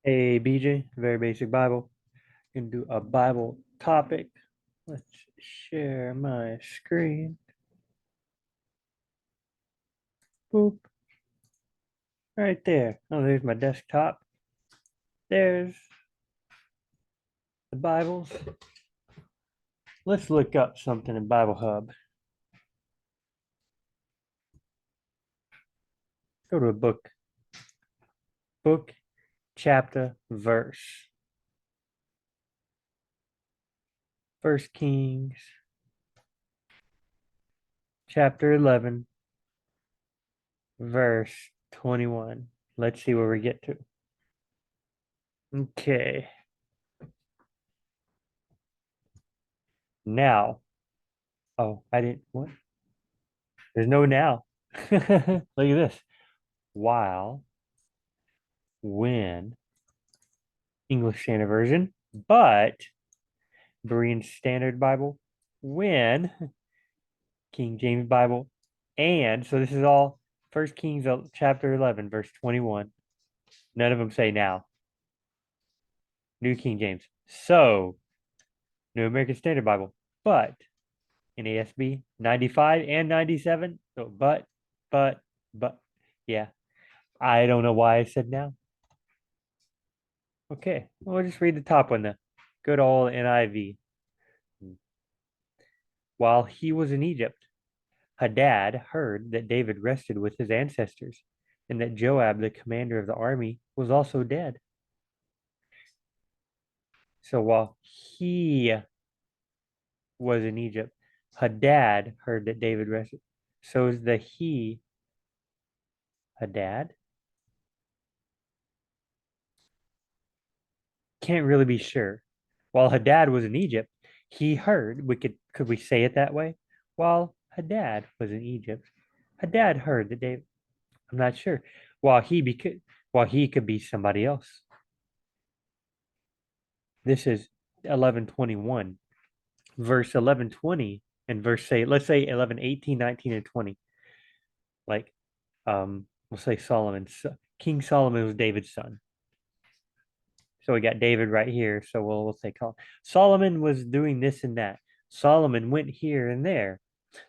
Hey, BJ, very basic Bible. Gonna do a Bible topic. Let's share my screen. Boop. Right there. Oh, there's my desktop. There's the Bibles. Let's look up something in Bible Hub. Go to a book. Book, chapter, verse. First Kings, chapter 11, verse 21. Let's see where we get to. Okay. Now. Oh, I didn't. What? There's no now. Look at this. While, when, English Standard Version, but Berean Standard Bible, when, King James Bible, and so this is all First Kings chapter 11, verse 21. None of them say now. New King James. So, New American Standard Bible, but NASB 95 and 97. So, but, yeah. I don't know why I said now. Okay, we'll just read the top one then. Good old NIV. While he was in Egypt, Hadad heard that David rested with his ancestors, and that Joab, the commander of the army, was also dead. So while he was in Egypt, Hadad heard that David rested. So is the he Hadad? Can't really be sure. While Hadad was in Egypt, he heard, could we say it that way? While Hadad was in Egypt, Hadad heard that David, I'm not sure. While he could be somebody else. This is 11:21. Verse 11:20 and verse say, let's say 11:18, 19, and 20. Like we'll say King Solomon was David's son. So we got David right here. So we'll say Solomon was doing this and that. Solomon went here and there.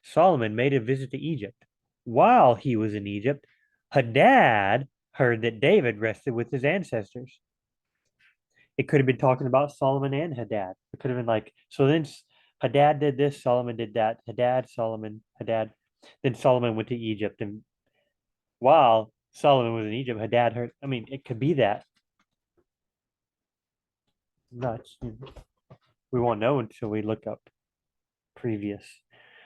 Solomon made a visit to Egypt. While he was in Egypt, Hadad heard that David rested with his ancestors. It could have been talking about Solomon and Hadad. It could have been like, so then Hadad did this, Solomon did that. Hadad, Solomon, Hadad. Then Solomon went to Egypt. And while Solomon was in Egypt, Hadad heard, I mean, it could be that. Nuts. We won't know until we look up previous.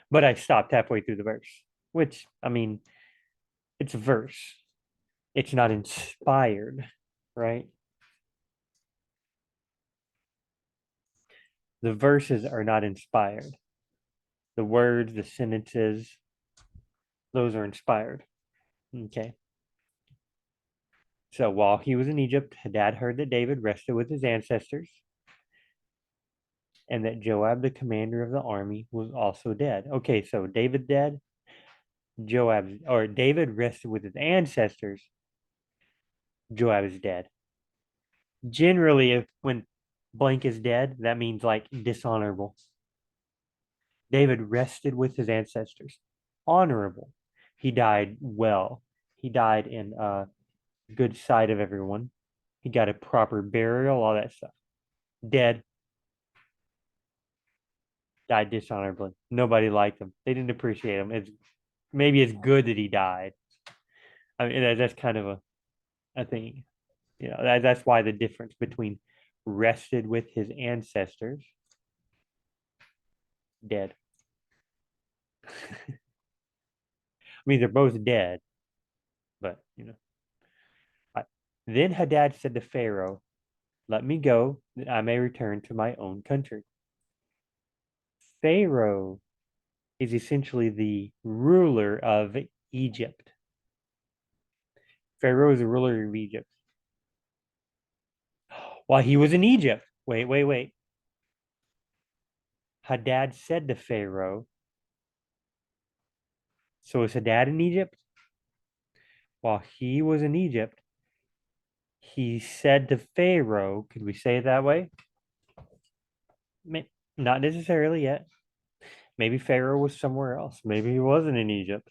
But I stopped halfway through the verse, which, I mean, it's a verse. It's not inspired, right? The verses are not inspired. The words, the sentences, those are inspired. Okay. So while he was in Egypt, Hadad heard that David rested with his ancestors and that Joab, the commander of the army, was also dead. Okay, so David dead, David rested with his ancestors, Joab is dead. Generally, if when blank is dead, that means like dishonorable. David rested with his ancestors. Honorable. He died well. He died in good sight of everyone. He got a proper burial, all that stuff. Dead, died dishonorably. Nobody liked him. They didn't appreciate him. Maybe it's good that he died. I mean, that's kind of a thing. You know, that's why the difference between rested with his ancestors, dead. I mean, they're both dead, but you know. Then Hadad said to Pharaoh, "Let me go, that I may return to my own country." Pharaoh is essentially the ruler of Egypt. Pharaoh is the ruler of Egypt. While he was in Egypt, wait. Hadad said to Pharaoh, so is Hadad in Egypt? While he was in Egypt, He said to Pharaoh, could we say it that way? Not necessarily yet. Maybe Pharaoh was somewhere else. Maybe he wasn't in Egypt.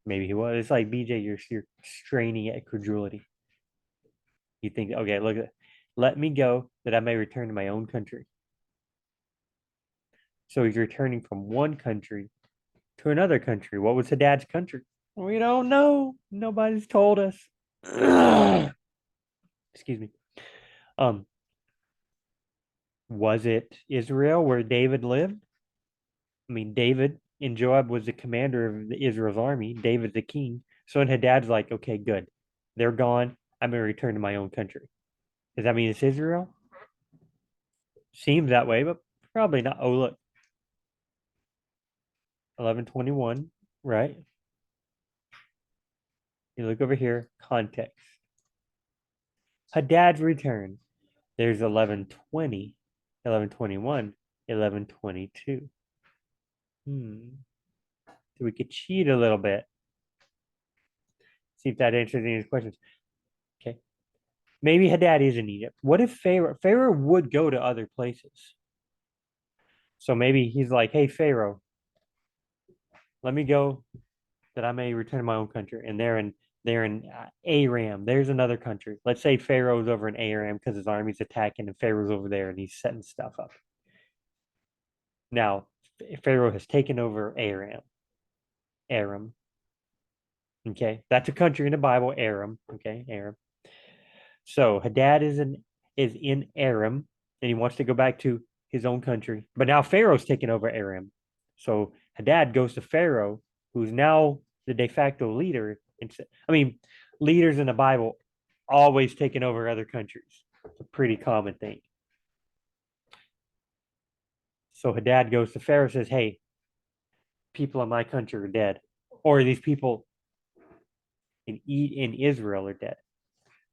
Maybe he was. It's like BJ, you're straining at credulity. You think, okay, look at, let me go that I may return to my own country. So he's returning from one country to another country. What was Hadad's country? We don't know. Nobody's told us. Excuse me. Um, was it Israel where David lived? I mean, David and Joab was the commander of Israel's army. David's the king. So and Hadad's like, okay, good. They're gone. I'm gonna return to my own country. Does that mean it's Israel? Seems that way, but probably not. Oh, look, 11:21, right? You look over here, context. Hadad's return. There's 11:20, 11:21, 11:22. So we could cheat a little bit. See if that answers any of these questions. Okay. Maybe Hadad is in Egypt. What if Pharaoh would go to other places? So maybe he's like, hey, Pharaoh, let me go that I may return to my own country. And they're in Aram. There's another country. Let's say Pharaoh's over in Aram because his army's attacking and Pharaoh's over there and he's setting stuff up. Now, Pharaoh has taken over Aram. Aram. Okay. That's a country in the Bible, Aram. Okay, Aram. So Hadad is in Aram and he wants to go back to his own country. But now Pharaoh's taken over Aram. So Hadad goes to Pharaoh, who's now the de facto leader. I mean, leaders in the Bible always taking over other countries. It's a pretty common thing. So Hadad goes to Pharaoh and says, hey, people in my country are dead. Or these people in Israel are dead.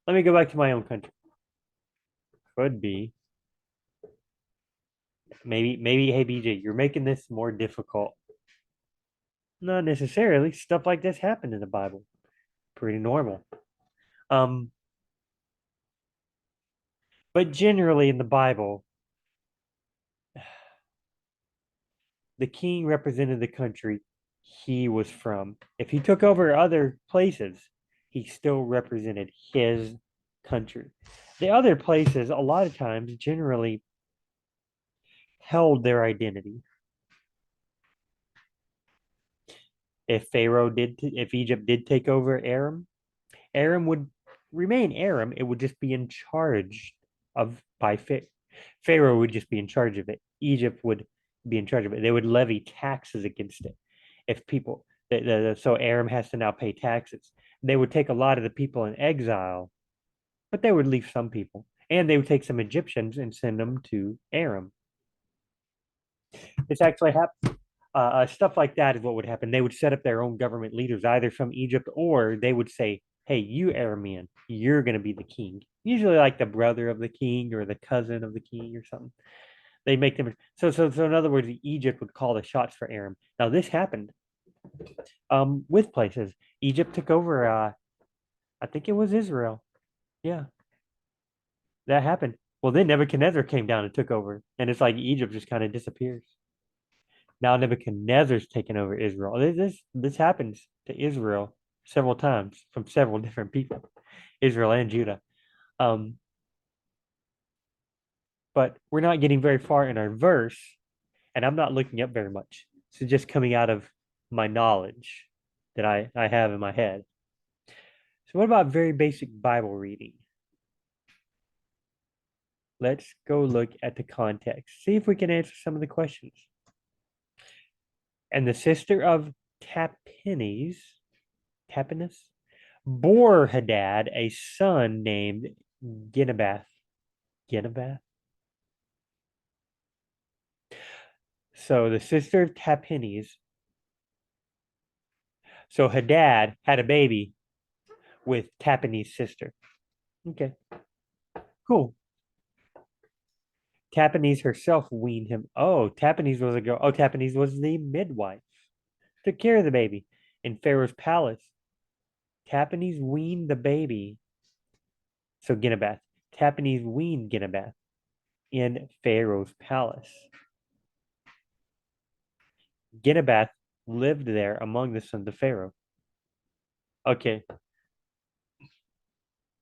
Let me go back to my own country. Could be. Maybe, hey BJ, you're making this more difficult. Not necessarily. Stuff like this happened in the Bible. Pretty normal. Um, but generally in the Bible, the king represented the country he was from. If he took over other places, he still represented his country. The other places, a lot of times, generally held their identity. If Egypt did take over Aram would remain Aram. It would just be in charge of by Pharaoh would just be in charge of it. Egypt would be in charge of it. They would levy taxes against it. If people, so Aram has to now pay taxes. They would take a lot of the people in exile, but they would leave some people, and they would take some Egyptians and send them to Aram. This actually happened. Stuff like that is what would happen. They would set up their own government leaders, either from Egypt or they would say, hey, you Aramean, you're going to be the king. Usually like the brother of the king or the cousin of the king or something. They make them. So in other words, Egypt would call the shots for Aram. Now this happened with places. Egypt took over, I think it was Israel. Yeah, that happened. Well, then Nebuchadnezzar came down and took over. And it's like Egypt just kind of disappears. Now Nebuchadnezzar's taken over Israel. This happens to Israel several times from several different people, Israel and Judah. Um, but we're not getting very far in our verse, and I'm not looking up very much. So just coming out of my knowledge that I have in my head. So what about very basic Bible reading? Let's go look at the context. See if we can answer some of the questions. And the sister of Tapenes, Tapenes bore Hadad a son named Genubath. Genubath. So the sister of Tapenes. So Hadad had a baby with Tapenes' sister. Okay, cool. Tapenes herself weaned him. Oh, Tapenes was a girl. Oh, Tapenes was the midwife. Took care of the baby in Pharaoh's palace. Tapenes weaned the baby So Genebath. Tapanhes weaned Genebath in Pharaoh's palace. Genebath lived there among the sons of Pharaoh. Okay,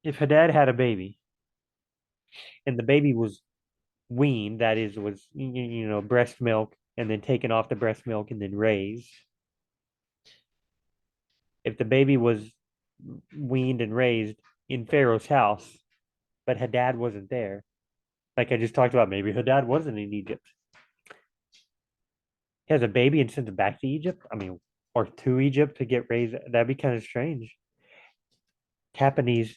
if Hadad had a baby and the baby was weaned, that is, was breast milk and then taken off the breast milk and then raised. If the baby was weaned and raised in Pharaoh's house, but Hadad wasn't there, like I just talked about, maybe Hadad wasn't in Egypt. He has a baby and sends it back to Egypt. I mean, or to Egypt to get raised. That'd be kind of strange. Tapanhes,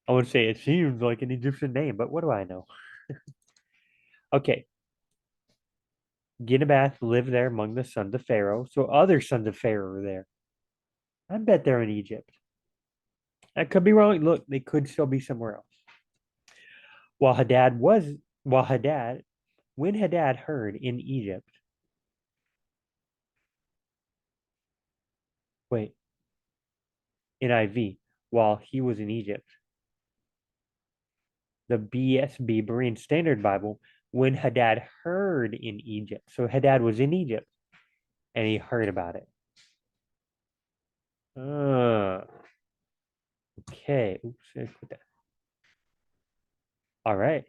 I would say it seems like an Egyptian name, but what do I know? Okay, Genebath lived there among the sons of Pharaoh, so other sons of Pharaoh were there. I bet they're in Egypt. I could be wrong. Look, they could still be somewhere else. While Hadad was, while Hadad, when Hadad heard in Egypt, wait, NIV, while he was in Egypt, the BSB Berean Standard Bible, when Hadad heard in Egypt. So Hadad was in Egypt and he heard about it. Okay. Oops, I put that. All right.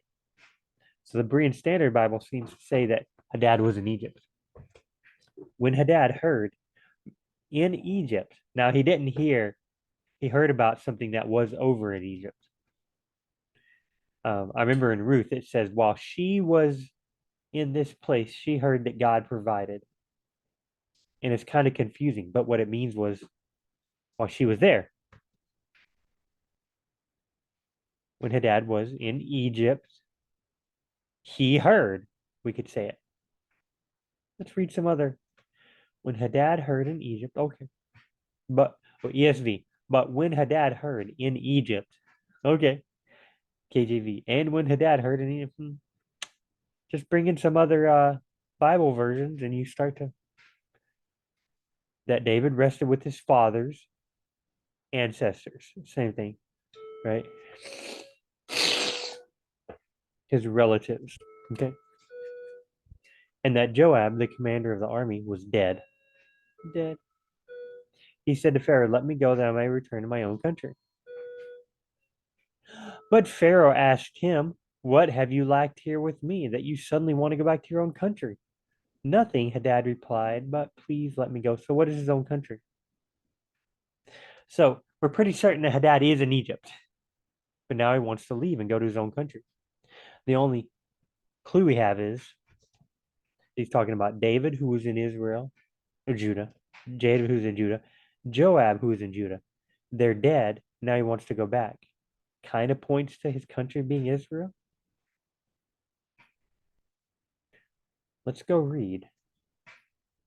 So the Berean Standard Bible seems to say that Hadad was in Egypt. When Hadad heard in Egypt, now he didn't hear, he heard about something that was over in Egypt. I remember in Ruth, it says, while she was in this place, she heard that God provided. And it's kind of confusing, but what it means was while she was there, when Hadad was in Egypt, he heard, we could say it. Let's read some other. When Hadad heard in Egypt, okay. But ESV, but when Hadad heard in Egypt, okay. KJV, and when Hadad heard in Egypt, just bring in some other Bible versions and you start to, that David rested with his father's ancestors. Same thing, right? His relatives, okay? And that Joab, the commander of the army, was dead. Dead. He said to Pharaoh, let me go that I may return to my own country. But Pharaoh asked him, what have you lacked here with me that you suddenly want to go back to your own country? Nothing, Hadad replied, but please let me go. So what is his own country? So we're pretty certain that Hadad is in Egypt, but now he wants to leave and go to his own country. The only clue we have is he's talking about David, who was in Israel, or Judah, David, who's in Judah, Joab, who is in Judah. They're dead. Now he wants to go back. Kind of points to his country being Israel. Let's go read.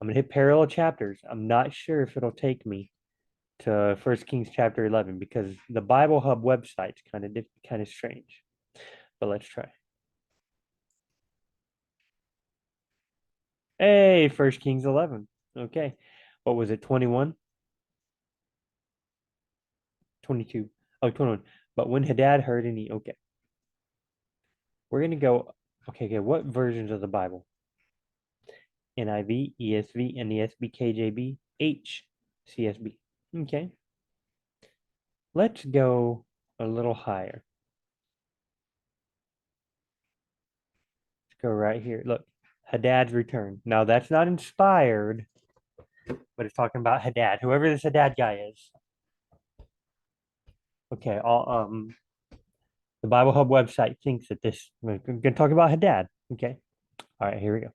I'm going to hit parallel chapters. I'm not sure if it'll take me to First Kings chapter 11 because the Bible Hub website's kind of strange. But let's try. Hey, First Kings 11. Okay. What was it? 21? 22. Oh, 21. But when Hadad heard any, okay. We're going to go, okay, what versions of the Bible? NIV, ESV, NESB, KJB, HCSB. Okay. Let's go a little higher. Let's go right here. Look, Hadad's return. Now that's not inspired, but it's talking about Hadad, whoever this Hadad guy is. Okay, the Bible Hub website thinks that this we're going to talk about Hadad. Okay. All right, here we go.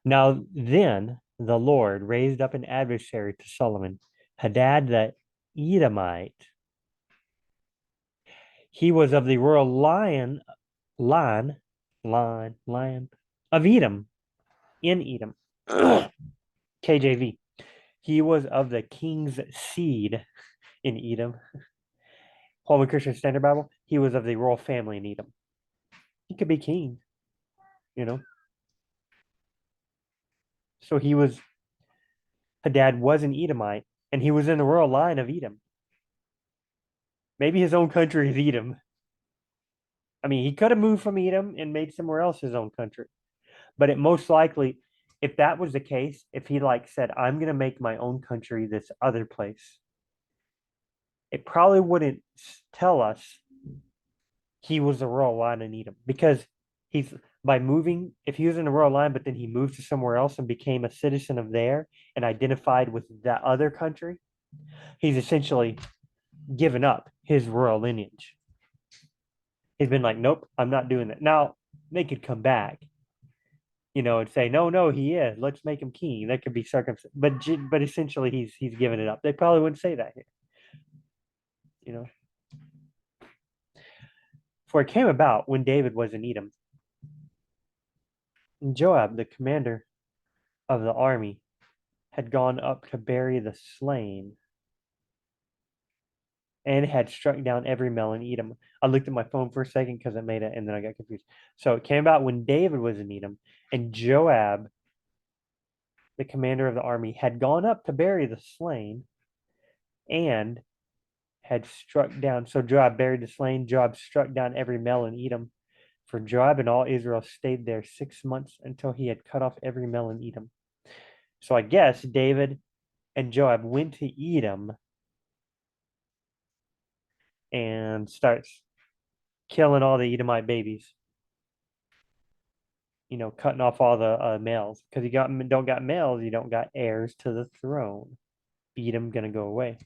Now then the Lord raised up an adversary to Solomon, Hadad the Edomite. He was of the royal line of Edom, in Edom. KJV. He was of the king's seed in Edom. Holman Christian Standard Bible. He was of the royal family in Edom. He could be king, you know. So Hadad was an Edomite, and he was in the royal line of Edom. Maybe his own country is Edom. I mean, he could have moved from Edom and made somewhere else his own country. But it most likely, if that was the case, if he like said, I'm gonna make my own country this other place, it probably wouldn't tell us he was a royal line in Edom because he's by moving, if he was in the royal line, but then he moved to somewhere else and became a citizen of there and identified with that other country, he's essentially given up his royal lineage. He's been like, nope, I'm not doing that. Now they could come back, and say, no, no, he is. Let's make him king. That could be circumcised, but essentially he's given it up. They probably wouldn't say that here, you know. For it came about when David was in Edom, and Joab, the commander of the army, had gone up to bury the slain and had struck down every male in Edom. I looked at my phone for a second because I made it and then I got confused. So it came about when David was in Edom, and Joab, the commander of the army, had gone up to bury the slain and had struck down. So Joab buried the slain. Joab struck down every male in Edom. For Joab and all Israel stayed there 6 months until he had cut off every male in Edom. So I guess David and Joab went to Edom and starts killing all the Edomite babies. Cutting off all the males because you don't got males, you don't got heirs to the throne. Edom gonna go away.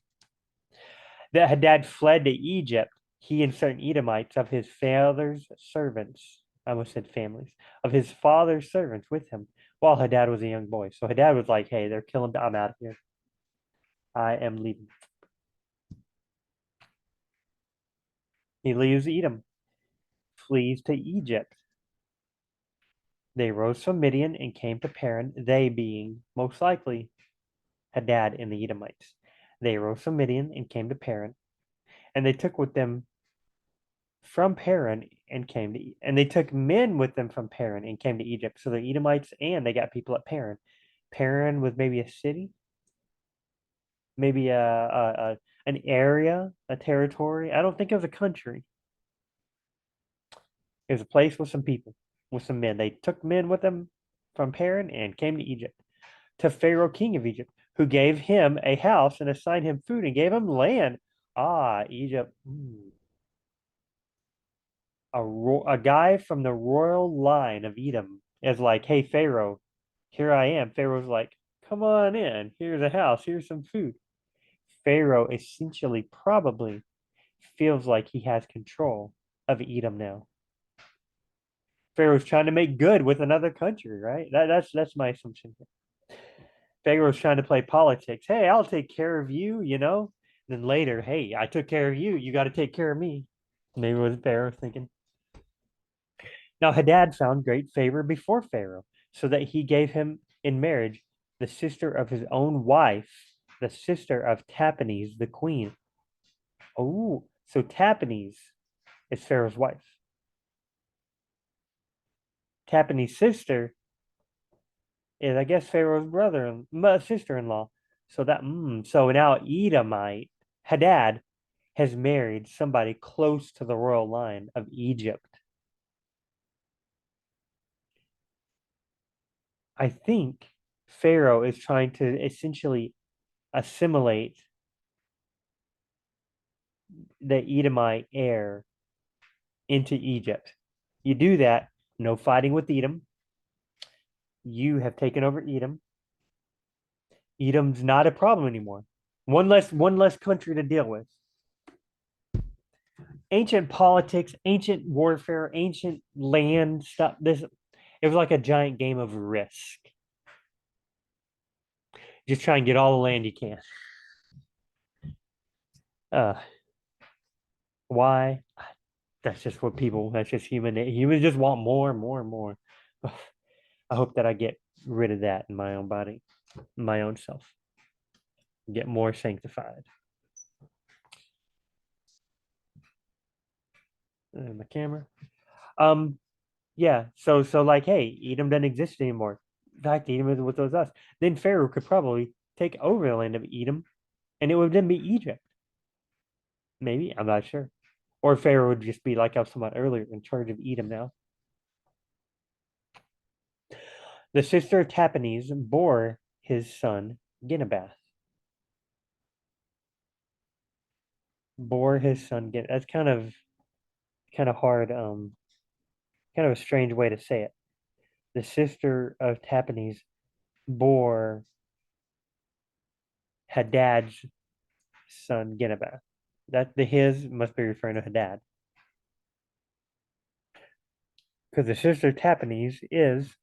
That Hadad fled to Egypt, he and certain Edomites of his father's servants. I almost said families of his father's servants with him while Hadad was a young boy. So Hadad was like, "Hey, they're killing. I'm out of here. I am leaving." He leaves Edom, flees to Egypt. They rose from Midian and came to Paran, they being most likely Hadad and the Edomites. They rose from Midian and came to Paran, and they took with them from Paran and they took men with them from Paran and came to Egypt. So the Edomites and they got people at Paran. Paran was maybe a city, maybe an area, a territory. I don't think it was a country. It was a place with some people, with some men. They took men with them from Paran and came to Egypt, to Pharaoh, king of Egypt, who gave him a house and assigned him food and gave him land. Ah, Egypt. A guy from the royal line of Edom is like, hey, Pharaoh, here I am. Pharaoh's like, come on in. Here's a house. Here's some food. Pharaoh essentially probably feels like he has control of Edom now. Pharaoh's trying to make good with another country, right? That's my assumption. Pharaoh's trying to play politics. Hey, I'll take care of you. Then later, hey, I took care of you. You got to take care of me. Maybe it was Pharaoh thinking. Now Hadad found great favor before Pharaoh, so that he gave him in marriage the sister of his own wife, the sister of Taphanes, the queen. Oh, so Taphanes is Pharaoh's wife. Taphanes' sister is, I guess, Pharaoh's sister-in-law. So now Edomite Hadad has married somebody close to the royal line of Egypt. I think Pharaoh is trying to essentially assimilate the Edomite heir into Egypt. You do that, no fighting with Edom. You have taken over Edom. Edom's not a problem anymore. One less country to deal with. Ancient politics, ancient warfare, ancient land stuff. It was like a giant game of Risk. Just try and get all the land you can. Uh, why? That's just what people. That's just human. Humans just want more and more and more. I hope that I get rid of that in my own body, my own self. Get more sanctified. My camera. Um, yeah. So like, hey, Edom doesn't exist anymore. In fact, Edom is with us. Then Pharaoh could probably take over the land of Edom, and it would then be Egypt. Maybe, I'm not sure. Or Pharaoh would just be like I was talking about earlier, in charge of Edom now. The sister of Taphanes bore his son Genubath. Bore his son Gen. That's kind of hard. Kind of a strange way to say it. The sister of Taphanes bore Hadad's son Genubath. That the his must be referring to Hadad, because the sister of Taphanes is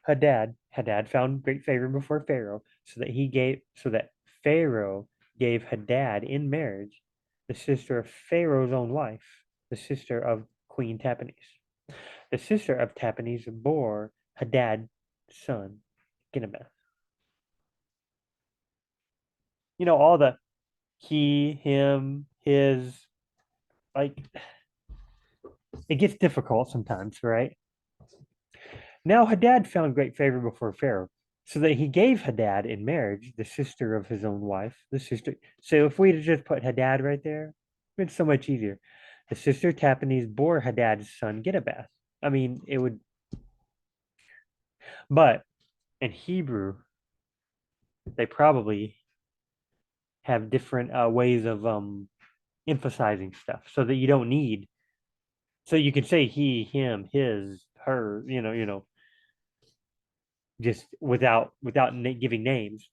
Hadad. Hadad found great favor before Pharaoh, so that Pharaoh gave Hadad in marriage the sister of Pharaoh's own wife, the sister of Queen Taphanes. The sister of Taphanes bore Hadad's son, Genubath. All the he, him, his, like, it gets difficult sometimes, right? Now Hadad found great favor before Pharaoh, so that he gave Hadad in marriage the sister of his own wife, the sister. So if we'd just put Hadad right there, it's so much easier. The sister Taphanes bore Hadad's son Genubath. I mean, it would, but in Hebrew, they probably have different ways of emphasizing stuff, so that you don't need. So you can say he, him, his, her. Just without giving names.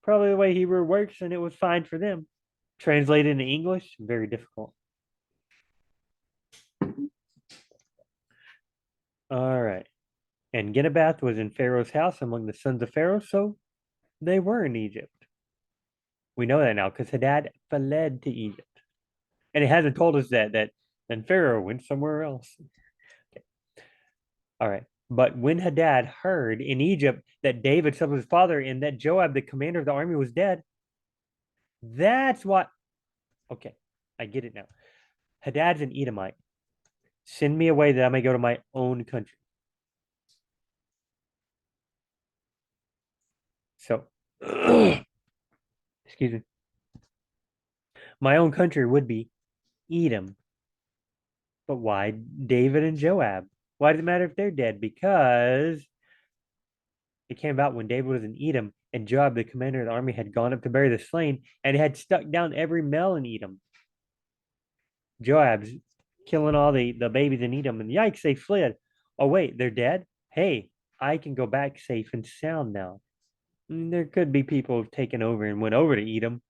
Probably the way Hebrew works, and it was fine for them. Translated into English, very difficult. All right. And Genubath was in Pharaoh's house among the sons of Pharaoh, so they were in Egypt. We know that now because Hadad fled to Egypt. And it hasn't told us that then Pharaoh went somewhere else. Okay. All right. But when Hadad heard in Egypt that David slept with his father and that Joab, the commander of the army, was dead, that's what. Okay, I get it now. Hadad's an Edomite. Send me away that I may go to my own country. So, excuse me. My own country would be Edom. But why David and Joab? Why does it matter if they're dead? Because it came about when David was in Edom and Joab, the commander of the army, had gone up to bury the slain and had struck down every male in Edom. Joab's killing all the babies in Edom, and yikes, they fled. Oh, wait, they're dead? Hey, I can go back safe and sound now. There could be people who've taken over and went over to Edom.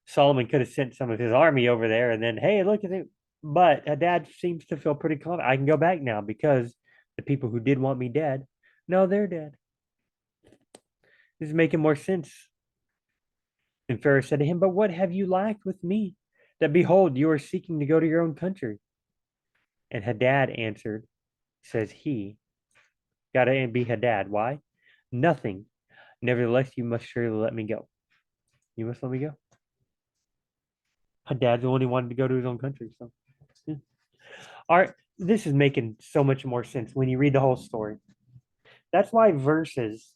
Solomon could have sent some of his army over there, and then, hey, look at it. But Hadad seems to feel pretty confident. I can go back now because the people who did want me dead, no, they're dead. This is making more sense. And Pharaoh said to him, but what have you lacked with me? That behold, you are seeking to go to your own country. And Hadad answered, says he, gotta be Hadad. Why? Nothing. Nevertheless, you must surely let me go. You must let me go. Hadad's the one who wanted to go to his own country. So, yeah. All right, this is making so much more sense when you read the whole story. That's why verses.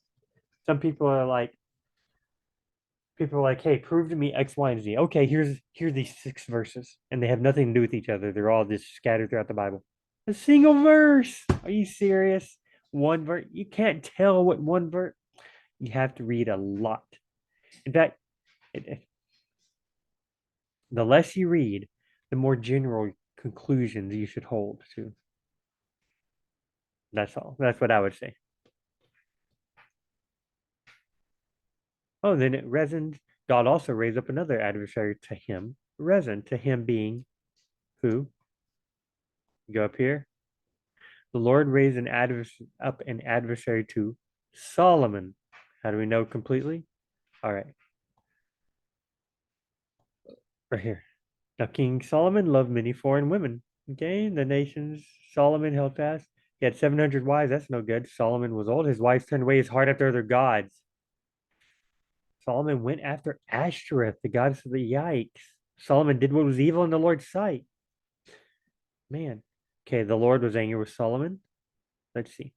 Some people are like, hey, prove to me X, Y, and Z. Okay, here's these 6 verses, and they have nothing to do with each other. They're all just scattered throughout the Bible. A single verse. Are you serious? One verse. You can't tell what one verse. You have to read a lot. In fact, the less you read, the more general conclusions you should hold to. That's all. That's what I would say. Oh, then Rezin, God also raised up another adversary to him, Rezin, to him being who? Go up here. The Lord raised up an adversary to Solomon. How do we know completely? All right. Right here. Now, King Solomon loved many foreign women. Okay, the nations Solomon held fast. He had 700 wives. That's no good. Solomon was old. His wives turned away his heart after other gods. Solomon went after Ashtoreth, the goddess of the yikes. Solomon did what was evil in the Lord's sight. Man. Okay, the Lord was angry with Solomon. Let's see.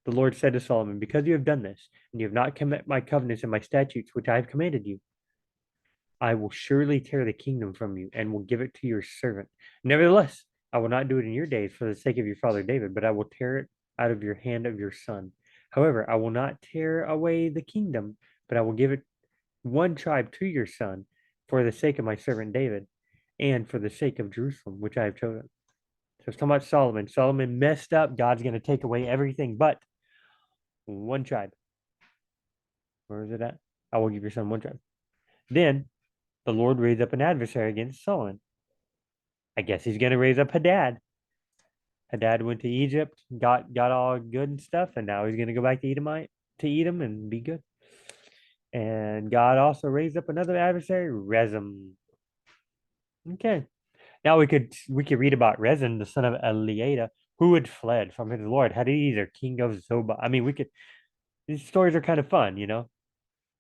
The Lord said to Solomon, because you have done this, and you have not kept my covenants and my statutes, which I have commanded you. I will surely tear the kingdom from you and will give it to your servant. Nevertheless, I will not do it in your days for the sake of your father David, but I will tear it out of your hand of your son. However, I will not tear away the kingdom, but I will give it one tribe to your son for the sake of my servant David and for the sake of Jerusalem, which I have chosen. So it's talking about Solomon. Solomon messed up. God's going to take away everything but one tribe. Where is it at? I will give your son one tribe. Then the Lord raised up an adversary against Solomon. I guess he's going to raise up Hadad. Hadad went to Egypt, got all good and stuff, and now he's going to go back to Edom and be good. And God also raised up another adversary, Rezin. Okay. Now we could read about Rezin, the son of Eliada, who had fled from his lord Hadaezer, king of Zobah. I mean, we could these stories are kind of fun,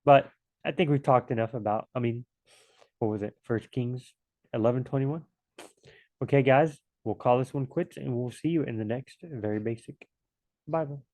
But I think we've talked enough about, what was it? First Kings 11:21. Okay, guys, we'll call this one quits and we'll see you in the next very basic Bible.